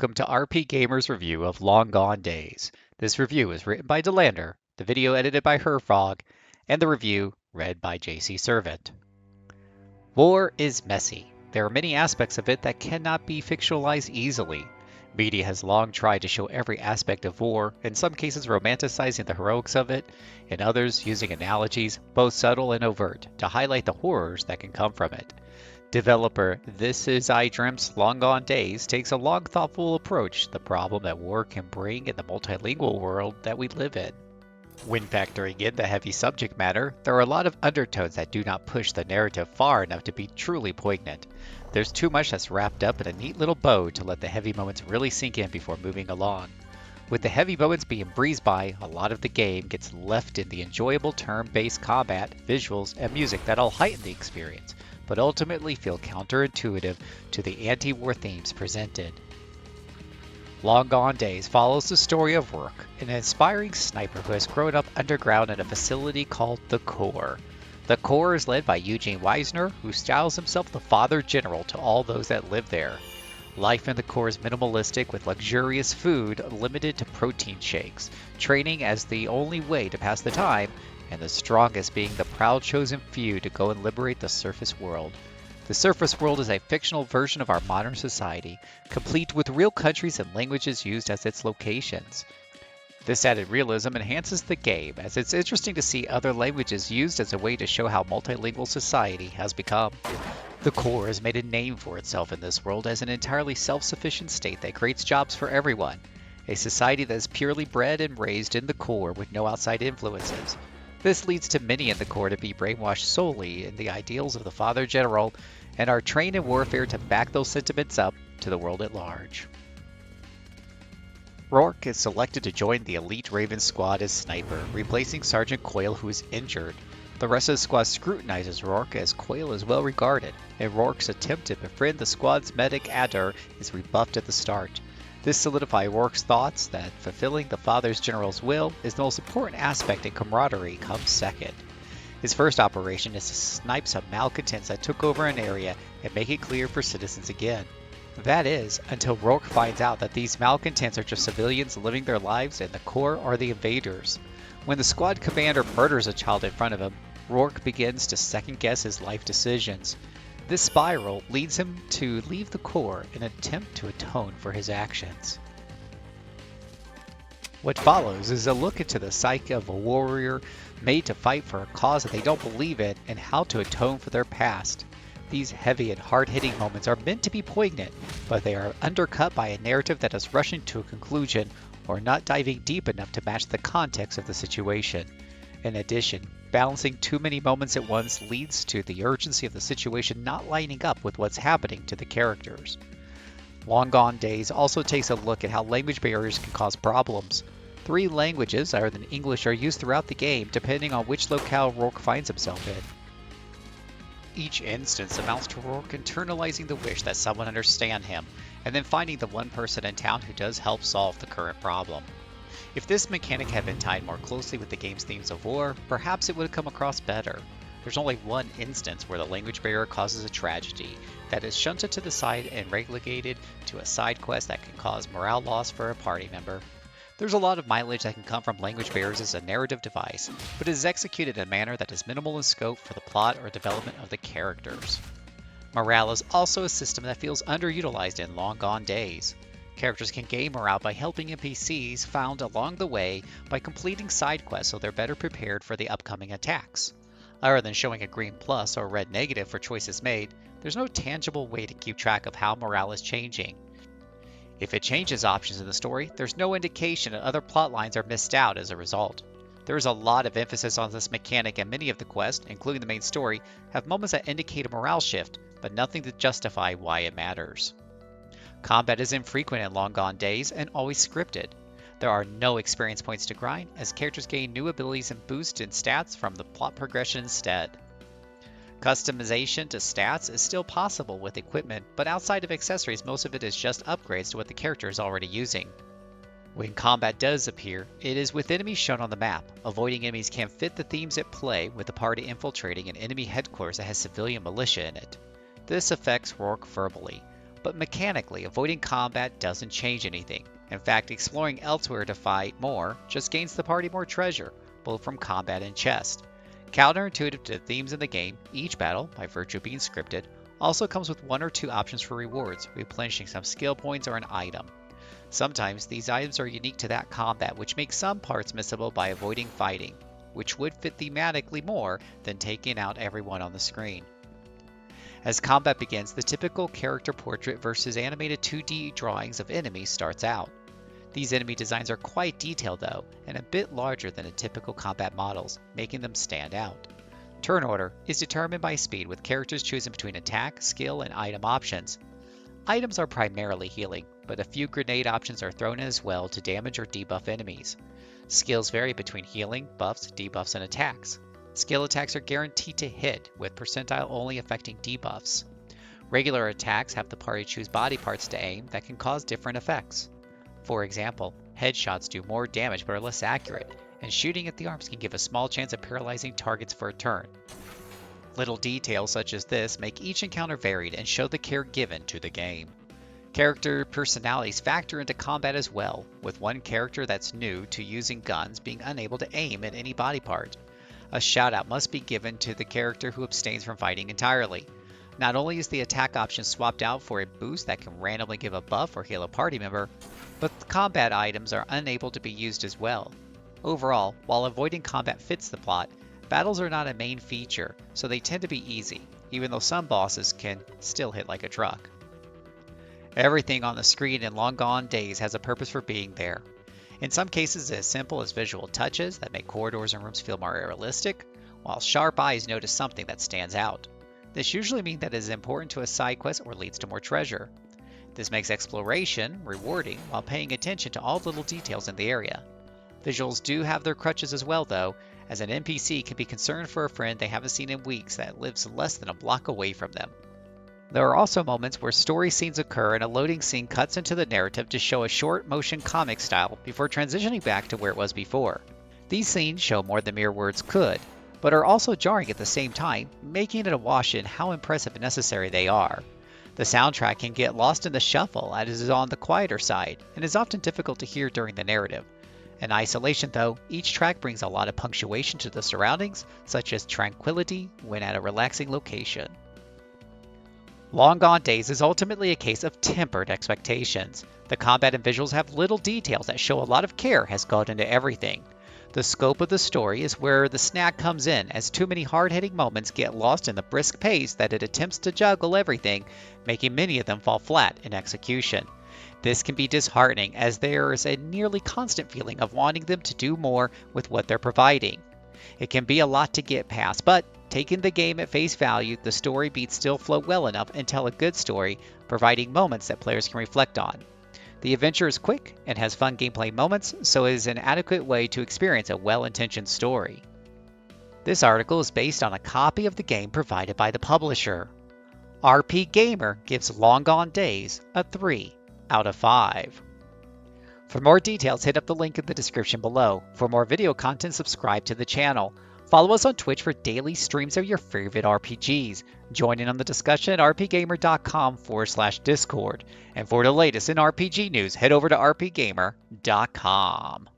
Welcome to RPGamer's review of Long Gone Days. This review is written by Delander, the video edited by Herfrog, and the review read by JC Servant. War is messy. There are many aspects of it that cannot be fictionalized easily. Media has long tried to show every aspect of war, in some cases romanticizing the heroics of it, in others using analogies, both subtle and overt, to highlight the horrors that can come from it. Developer This Is I Dream's Long Gone Days takes a long, thoughtful approach to the problem that war can bring in the multilingual world that we live in. When factoring in the heavy subject matter, there are a lot of undertones that do not push the narrative far enough to be truly poignant. There's too much that's wrapped up in a neat little bow to let the heavy moments really sink in before moving along. With the heavy moments being breezed by, a lot of the game gets left in the enjoyable turn-based combat, visuals, and music that'll heighten the experience, but ultimately feel counterintuitive to the anti-war themes presented. Long Gone Days follows the story of Rourke, an inspiring sniper who has grown up underground in a facility called the Core. The Core is led by Eugene Wisner, who styles himself the Father General to all those that live there. Life in the Core is minimalistic with luxurious food limited to protein shakes, training as the only way to pass the time, and the strongest being the proud chosen few to go and liberate the surface world. The surface world is a fictional version of our modern society, complete with real countries and languages used as its locations. This added realism enhances the game, as it's interesting to see other languages used as a way to show how multilingual society has become. The Core has made a name for itself in this world as an entirely self-sufficient state that creates jobs for everyone, a society that is purely bred and raised in the Core with no outside influences. This leads to many in the Core to be brainwashed solely in the ideals of the Father General and are trained in warfare to back those sentiments up to the world at large. Rourke is selected to join the elite Raven squad as sniper, replacing Sergeant Coyle, who is injured. The rest of the squad scrutinizes Rourke as Coyle is well regarded, and Rourke's attempt to befriend the squad's medic Adair is rebuffed at the start. This solidifies Rourke's thoughts that fulfilling the Father General's will is the most important aspect, and camaraderie comes second. His first operation is to snipe some malcontents that took over an area and make it clear for citizens again. That is, until Rourke finds out that these malcontents are just civilians living their lives and the Core are the invaders. When the squad commander murders a child in front of him, Rourke begins to second-guess his life decisions. This spiral leads him to leave the Core in an attempt to atone for his actions. What follows is a look into the psyche of a warrior made to fight for a cause that they don't believe in and how to atone for their past. These heavy and hard-hitting moments are meant to be poignant, but they are undercut by a narrative that is rushing to a conclusion or not diving deep enough to match the context of the situation. In addition, balancing too many moments at once leads to the urgency of the situation not lining up with what's happening to the characters. Long Gone Days also takes a look at how language barriers can cause problems. 3 languages other than English are used throughout the game depending on which locale Rourke finds himself in. Each instance amounts to Rourke internalizing the wish that someone understand him, and then finding the one person in town who does help solve the current problem. If this mechanic had been tied more closely with the game's themes of war, perhaps it would have come across better. There's only one instance where the language barrier causes a tragedy that is shunted to the side and relegated to a side quest that can cause morale loss for a party member. There's a lot of mileage that can come from language barriers as a narrative device, but it is executed in a manner that is minimal in scope for the plot or development of the characters. Morale is also a system that feels underutilized in Long Gone Days. Characters can gain morale by helping NPCs found along the way by completing side quests so they're better prepared for the upcoming attacks. Other than showing a green plus or red negative for choices made, there's no tangible way to keep track of how morale is changing. If it changes options in the story, there's no indication that other plot lines are missed out as a result. There is a lot of emphasis on this mechanic, and many of the quests, including the main story, have moments that indicate a morale shift, but nothing to justify why it matters. Combat is infrequent in Long Gone Days and always scripted. There are no experience points to grind, as characters gain new abilities and boosts in stats from the plot progression instead. Customization to stats is still possible with equipment, but outside of accessories, most of it is just upgrades to what the character is already using. When combat does appear, it is with enemies shown on the map. Avoiding enemies can fit the themes at play, with the party infiltrating an enemy headquarters that has civilian militia in it. This affects Rourke verbally. but mechanically, avoiding combat doesn't change anything. In fact, exploring elsewhere to fight more just gains the party more treasure, both from combat and chest. Counterintuitive to the themes in the game, each battle, by virtue of being scripted, also comes with one or two options for rewards, replenishing some skill points or an item. Sometimes these items are unique to that combat, which makes some parts missable by avoiding fighting, which would fit thematically more than taking out everyone on the screen. As combat begins, the typical character portrait versus animated 2D drawings of enemies starts out. These enemy designs are quite detailed though, and a bit larger than in typical combat models, making them stand out. Turn order is determined by speed, with characters choosing between attack, skill, and item options. Items are primarily healing, but a few grenade options are thrown in as well to damage or debuff enemies. Skills vary between healing, buffs, debuffs, and attacks. Skill attacks are guaranteed to hit, with percentile only affecting debuffs. Regular attacks have the party choose body parts to aim that can cause different effects. For example, headshots do more damage but are less accurate, and shooting at the arms can give a small chance of paralyzing targets for a turn. Little details such as this make each encounter varied and show the care given to the game. Character personalities factor into combat as well, with one character that's new to using guns being unable to aim at any body part. A shout out must be given to the character who abstains from fighting entirely. Not only is the attack option swapped out for a boost that can randomly give a buff or heal a party member, but the combat items are unable to be used as well. Overall, while avoiding combat fits the plot, battles are not a main feature, so they tend to be easy, even though some bosses can still hit like a truck. Everything on the screen in Long Gone Days has a purpose for being there. In some cases, it's as simple as visual touches that make corridors and rooms feel more realistic, while sharp eyes notice something that stands out. This usually means that it is important to a side quest or leads to more treasure. This makes exploration rewarding while paying attention to all little details in the area. Visuals do have their crutches as well though, as an NPC can be concerned for a friend they haven't seen in weeks that lives less than a block away from them. There are also moments where story scenes occur and a loading scene cuts into the narrative to show a short motion comic style before transitioning back to where it was before. These scenes show more than mere words could, but are also jarring at the same time, making it a wash in how impressive and necessary they are. The soundtrack can get lost in the shuffle as it is on the quieter side, and is often difficult to hear during the narrative. In isolation though, each track brings a lot of punctuation to the surroundings, such as tranquility when at a relaxing location. Long Gone Days is ultimately a case of tempered expectations. The combat and visuals have little details that show a lot of care has gone into everything. The scope of the story is where the snag comes in, as too many hard-hitting moments get lost in the brisk pace that it attempts to juggle everything, making many of them fall flat in execution. This can be disheartening, as there is a nearly constant feeling of wanting them to do more with what they're providing. It can be a lot to get past, but taking the game at face value, the story beats still flow well enough and tell a good story, providing moments that players can reflect on. The adventure is quick and has fun gameplay moments, so it is an adequate way to experience a well-intentioned story. This article is based on a copy of the game provided by the publisher. RPGamer gives Long Gone Days a 3 out of 5. For more details, hit up the link in the description below. For more video content, subscribe to the channel. Follow us on Twitch for daily streams of your favorite RPGs. Join in on the discussion at rpgamer.com/discord. And for the latest in RPG news, head over to rpgamer.com.